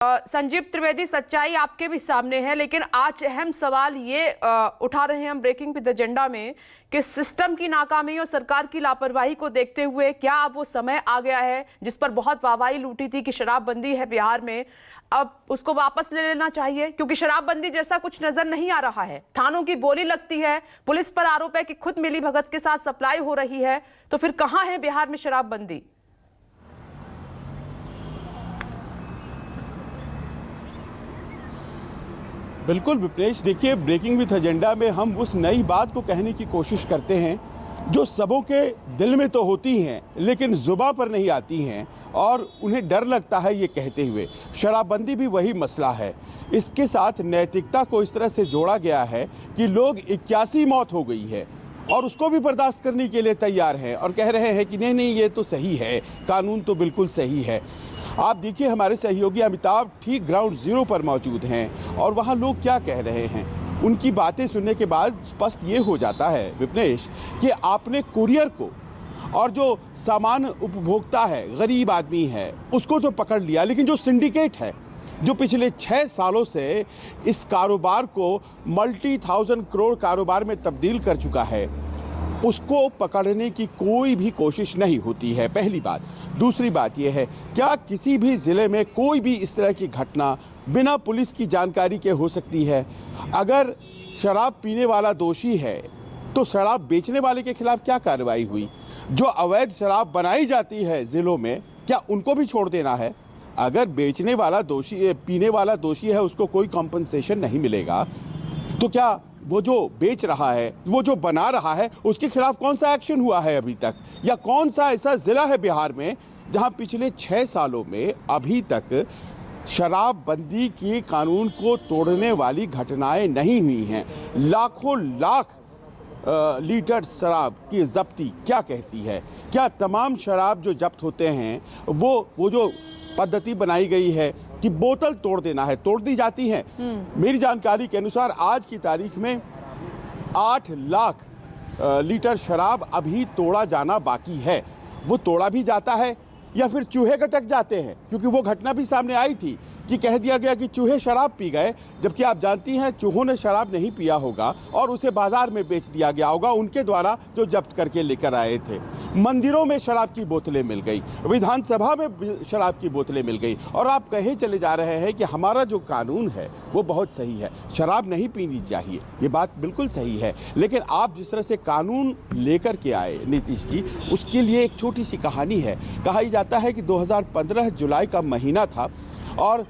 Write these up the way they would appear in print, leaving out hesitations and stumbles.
संजीव त्रिवेदी, सच्चाई आपके भी सामने है, लेकिन आज अहम सवाल ये उठा रहे हैं हम ब्रेकिंग विद एजेंडा में कि सिस्टम की नाकामी और सरकार की लापरवाही को देखते हुए क्या अब वो समय आ गया है जिस पर बहुत वाहवाही लूटी थी कि शराबबंदी है बिहार में, अब उसको वापस ले लेना चाहिए? क्योंकि शराबबंदी जैसा कुछ नजर नहीं आ रहा है। थानों की बोली लगती है, पुलिस पर आरोप है कि खुद मिली भगत के साथ सप्लाई हो रही है, तो फिर कहां है बिहार में शराबबंदी? बिल्कुल विप्रेश, देखिए ब्रेकिंग विथ एजेंडा में हम उस नई बात को कहने की कोशिश करते हैं जो सबों के दिल में तो होती हैं लेकिन जुबान पर नहीं आती हैं और उन्हें डर लगता है ये कहते हुए। शराबबंदी भी वही मसला है। इसके साथ नैतिकता को इस तरह से जोड़ा गया है कि लोग 81 मौत हो गई है और उसको भी बर्दाश्त करने के लिए तैयार हैं और कह रहे हैं कि नहीं नहीं ये तो सही है, कानून तो बिल्कुल सही है। आप देखिए हमारे सहयोगी अमिताभ ठीक ग्राउंड जीरो पर मौजूद हैं और वहाँ लोग क्या कह रहे हैं। उनकी बातें सुनने के बाद स्पष्ट ये हो जाता है विप्रेश कि आपने कुरियर को और जो सामान्य उपभोक्ता है, गरीब आदमी है, उसको तो पकड़ लिया, लेकिन जो सिंडिकेट है जो पिछले 6 सालों से इस कारोबार को मल्टी थाउजेंड करोड़ कारोबार में तब्दील कर चुका है, उसको पकड़ने की कोई भी कोशिश नहीं होती है, पहली बात। दूसरी बात यह है, क्या किसी भी ज़िले में कोई भी इस तरह की घटना बिना पुलिस की जानकारी के हो सकती है? अगर शराब पीने वाला दोषी है तो शराब बेचने वाले के खिलाफ क्या कार्रवाई हुई? जो अवैध शराब बनाई जाती है ज़िलों में, क्या उनको भी छोड़ देना है? अगर बेचने वाला दोषी, पीने वाला दोषी है, उसको कोई कॉम्पनसेशन नहीं मिलेगा, तो क्या वो जो बेच रहा है, वो जो बना रहा है, उसके खिलाफ कौन सा एक्शन हुआ है अभी तक? या कौन सा ऐसा जिला है बिहार में जहां पिछले 6 सालों में अभी तक शराबबंदी की कानून को तोड़ने वाली घटनाएं नहीं हुई हैं? लाखों लाख लीटर शराब की जब्ती क्या कहती है? क्या तमाम शराब जो जब्त होते हैं वो जो पद्धति बनाई गई है कि बोतल तोड़ देना है, तोड़ दी जाती है? मेरी जानकारी के अनुसार आज की तारीख में 8 लाख लीटर शराब अभी तोड़ा जाना बाकी है। वो तोड़ा भी जाता है या फिर चूहे गटक जाते हैं? क्योंकि वो घटना भी सामने आई थी कि कह दिया गया कि चूहे शराब पी गए, जबकि आप जानती हैं चूहों ने शराब नहीं पिया होगा और उसे बाजार में बेच दिया गया होगा उनके द्वारा जो जब्त करके लेकर आए थे। मंदिरों में शराब की बोतलें मिल गई, विधानसभा में शराब की बोतलें मिल गई, और आप कहे चले जा रहे हैं कि हमारा जो कानून है वो बहुत सही है, शराब नहीं पीनी चाहिए। ये बात बिल्कुल सही है, लेकिन आप जिस तरह से कानून लेकर के आए नीतीश जी, उसके लिए एक छोटी सी कहानी है। कहा जाता है कि 2015 जुलाई का महीना था और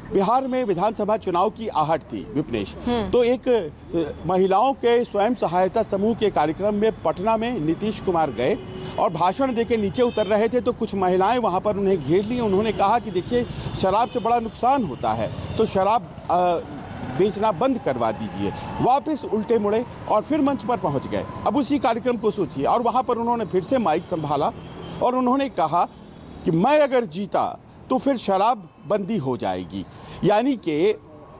बिहार में विधानसभा चुनाव की आहट थी विप्रेश। तो एक महिलाओं के स्वयं सहायता समूह के कार्यक्रम में पटना में नीतीश कुमार गए और भाषण देके नीचे उतर रहे थे तो कुछ महिलाएं वहां पर उन्हें घेर ली। उन्होंने कहा कि देखिए शराब से बड़ा नुकसान होता है, तो शराब बेचना बंद करवा दीजिए। वापस उल्टे मुड़े और फिर मंच पर पहुंच गए। अब उसी कार्यक्रम को सोचिए, और वहां पर उन्होंने फिर से माइक संभाला और उन्होंने कहा कि मैं अगर जीता तो फिर शराब बंदी हो जाएगी। यानी कि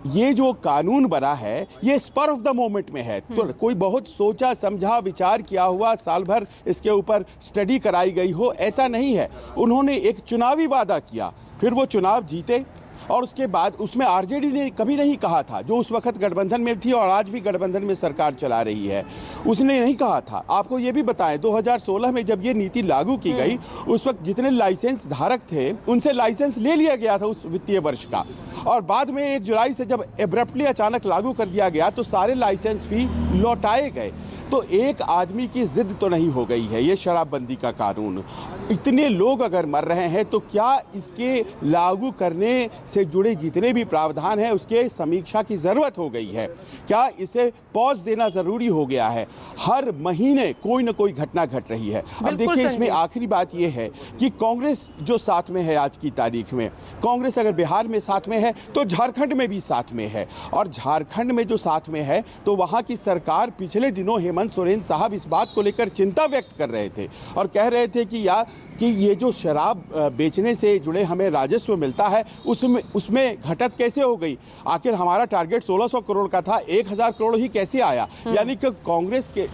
ये जो कानून बना है ये स्पर ऑफ द मोमेंट में है, तो कोई बहुत सोचा समझा विचार किया हुआ साल भर इसके ऊपर स्टडी कराई गई हो, ऐसा नहीं है। उन्होंने एक चुनावी वादा किया, फिर वो चुनाव जीते और उसके बाद उसमें आरजेडी ने कभी नहीं कहा था, जो उस वक्त गठबंधन में थी और आज भी गठबंधन में सरकार चला रही है, उसने नहीं कहा था। आपको ये भी बताएं 2016 में जब ये नीति लागू की गई, उस वक्त जितने लाइसेंस धारक थे उनसे लाइसेंस ले लिया गया था उस वित्तीय वर्ष का, और बाद में 1 जुलाई से जब एब्रप्टली अचानक लागू कर दिया गया तो सारे लाइसेंस फी लौटाए गए। तो एक आदमी की जिद तो नहीं हो गई है ये शराबबंदी का कानून। इतने लोग अगर मर रहे हैं तो क्या इसके लागू करने से जुड़े जितने भी प्रावधान हैं उसके समीक्षा की ज़रूरत हो गई है? क्या इसे पॉज देना ज़रूरी हो गया है? हर महीने कोई ना कोई घटना घट रही है। अब देखिए इसमें आखिरी बात यह है कि कांग्रेस जो साथ में है आज की तारीख में, कांग्रेस अगर बिहार में साथ में है तो झारखंड में भी साथ में है, और झारखंड में जो साथ में है तो वहाँ की सरकार पिछले दिनों हेमंत सोरेन साहब इस बात को लेकर चिंता व्यक्त कर रहे थे और कह रहे थे कि ये जो शराब बेचने से जुड़े हमें राजस्व मिलता है उसमें घटत कैसे हो गई? आखिर हमारा टारगेट 1600 करोड़ का था, 1000 करोड़ ही कैसे आया? यानी कि कांग्रेस के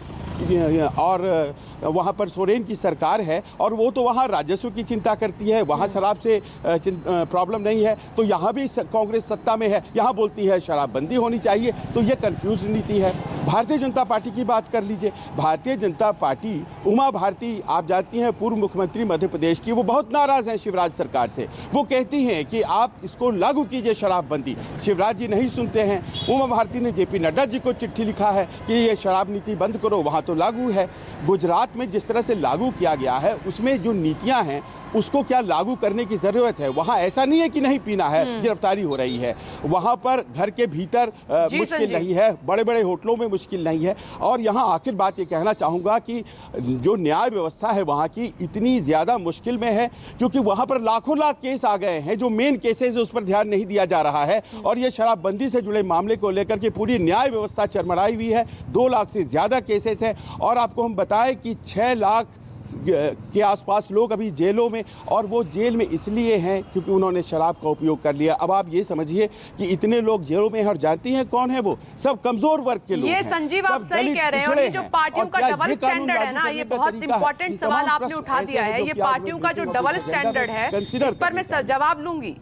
और वहाँ पर सोरेन की सरकार है और वो तो वहाँ राजस्व की चिंता करती है, वहाँ शराब से प्रॉब्लम नहीं है। तो यहाँ भी कांग्रेस सत्ता में है, यहाँ बोलती है शराबबंदी होनी चाहिए। तो ये कंफ्यूज नीति है। भारतीय जनता पार्टी की बात कर लीजिए। भारतीय जनता पार्टी, उमा भारती आप जानती हैं पूर्व मुख्यमंत्री मध्य प्रदेश की, वो बहुत नाराज हैं शिवराज सरकार से। वो कहती हैं कि आप इसको लागू कीजिए शराबबंदी। शिवराज जी नहीं सुनते हैं। उमा भारती ने जेपी नड्डा जी को चिट्ठी लिखा है कि ये शराब नीति बंद करो, वहाँ तो लागू है। गुजरात में जिस तरह से लागू किया गया है उसमें जो नीतियां हैं उसको क्या लागू करने की जरूरत है। वहां ऐसा नहीं है कि नहीं पीना है, गिरफ्तारी हो रही है। वहां पर घर के भीतर मुश्किल नहीं है, बड़े बड़े होटलों में मुश्किल नहीं है। और यहां आखिर बात ये कहना चाहूंगा कि जो न्याय व्यवस्था है वहां की इतनी ज्यादा मुश्किल में है क्योंकि वहां पर लाखों लाख केस आ गए हैं। जो मेन केसेस है उस पर ध्यान नहीं दिया जा रहा है और ये शराबबंदी से जुड़े मामले को लेकर के पूरी न्याय व्यवस्था चरमराई हुई है। 2 लाख से ज्यादा केसेस हैं और आपको हम बताएं कि 6 लाख के आसपास लोग अभी जेलों में, और वो जेल में इसलिए हैं क्योंकि उन्होंने शराब का उपयोग कर लिया। अब आप ये समझिए कि इतने लोग जेलों में हैं और जानती हैं कौन है वो? सब कमजोर वर्ग के लोग ये हैं। संजीव आप सही कह रहे हैं। और ये जो पार्टियों का डबल स्टैंडर्ड है ना, ये बहुत इंपॉर्टेंट सवाल आपने उठा दिया है। ये पार्टियों का जो डबल स्टैंडर्ड है इस पर मैं जवाब लूंगी।